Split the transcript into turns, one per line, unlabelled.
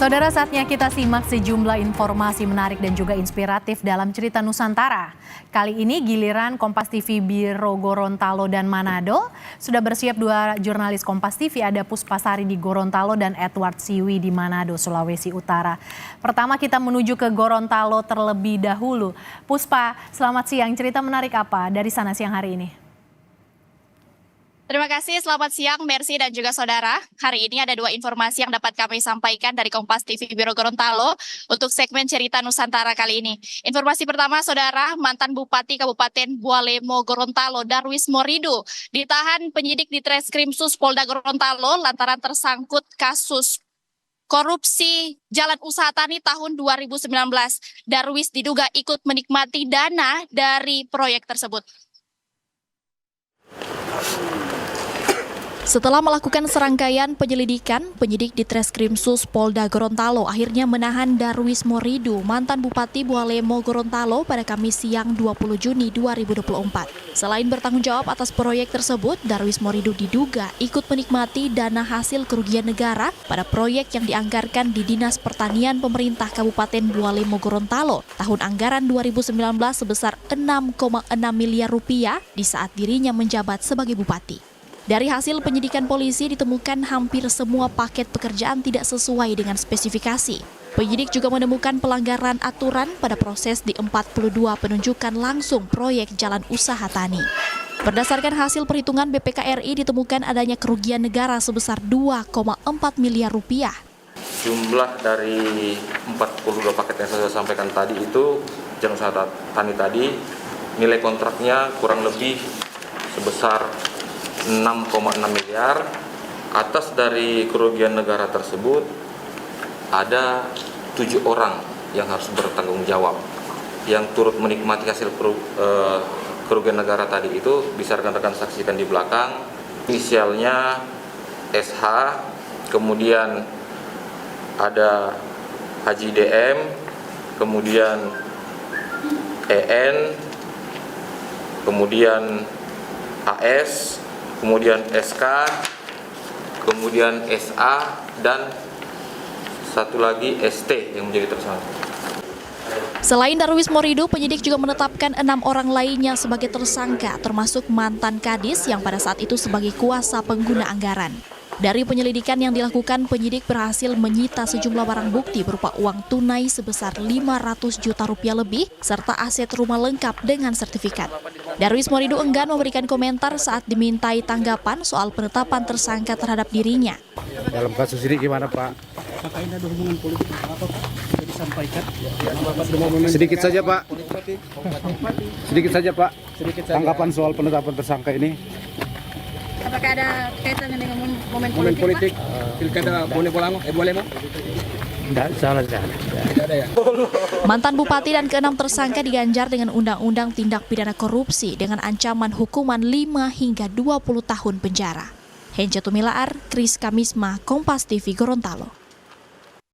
Saudara, saatnya kita simak sejumlah informasi menarik dan juga inspiratif dalam cerita Nusantara. Kali ini giliran Kompas TV Biro Gorontalo dan Manado. Sudah bersiap dua jurnalis Kompas TV, ada Puspasari di Gorontalo dan Edward Siwi di Manado, Sulawesi Utara. Pertama kita menuju ke Gorontalo terlebih dahulu. Puspa, selamat siang. Cerita menarik apa dari sana siang hari ini?
Terima kasih, selamat siang Mercy dan juga saudara. Hari ini ada dua informasi yang dapat kami sampaikan dari Kompas TV Biro Gorontalo untuk segmen Cerita Nusantara kali ini. Informasi pertama, saudara, mantan Bupati Kabupaten Bualemo Gorontalo Darwis Morido ditahan penyidik di Treskrimsus Polda Gorontalo lantaran tersangkut kasus korupsi Jalan Usaha Tani tahun 2019. Darwis diduga ikut menikmati dana dari proyek tersebut. Setelah melakukan serangkaian penyelidikan, penyidik di Treskrimsus Polda Gorontalo akhirnya menahan Darwis Morido, mantan Bupati Bualemo Gorontalo pada Kamis siang 20 Juni 2024. Selain bertanggung jawab atas proyek tersebut, Darwis Morido diduga ikut menikmati dana hasil kerugian negara pada proyek yang dianggarkan di Dinas Pertanian Pemerintah Kabupaten Bualemo Gorontalo tahun anggaran 2019 sebesar 6,6 miliar rupiah di saat dirinya menjabat sebagai bupati. Dari hasil penyidikan polisi ditemukan hampir semua paket pekerjaan tidak sesuai dengan spesifikasi. Penyidik juga menemukan pelanggaran aturan pada proses di 42 penunjukan langsung proyek Jalan Usaha Tani. Berdasarkan hasil perhitungan BPK RI ditemukan adanya kerugian negara sebesar 2,4 miliar rupiah.
Jumlah dari 42 paket yang saya sampaikan tadi itu, Jalan Usaha Tani tadi, nilai kontraknya kurang lebih sebesar 6,6 miliar. Atas dari kerugian negara tersebut ada 7 orang yang harus bertanggung jawab yang turut menikmati hasil kerugian negara tadi itu. Bisa rekan-rekan saksikan di belakang, inisialnya SH, kemudian ada Haji DM, kemudian EN, kemudian AS, kemudian SK, kemudian SA, dan satu lagi ST yang menjadi tersangka.
Selain Darwis Morido, penyidik juga menetapkan 6 orang lainnya sebagai tersangka, termasuk mantan Kadis yang pada saat itu sebagai kuasa pengguna anggaran. Dari penyelidikan yang dilakukan, penyidik berhasil menyita sejumlah barang bukti berupa uang tunai sebesar 500 juta rupiah lebih, serta aset rumah lengkap dengan sertifikat. Darwis Morido enggan memberikan komentar saat dimintai tanggapan soal penetapan tersangka terhadap dirinya.
Dalam kasus ini gimana Pak?
Apakah ini ada hubungan politik apa sudah disampaikan?
Sedikit saja Pak. Sedikit saja Pak. Tanggapan soal penetapan tersangka ini.
Apakah ada kaitannya dengan momen
politik? Pilkada Bualemo?
Tidak salah.
Tidak ada ya?
Mantan Bupati dan ke-6 tersangka diganjar dengan Undang-Undang Tindak Pidana Korupsi dengan ancaman hukuman 5 hingga 20 tahun penjara. Hence Tumilaar, Kris Kamisma, Kompas TV Gorontalo.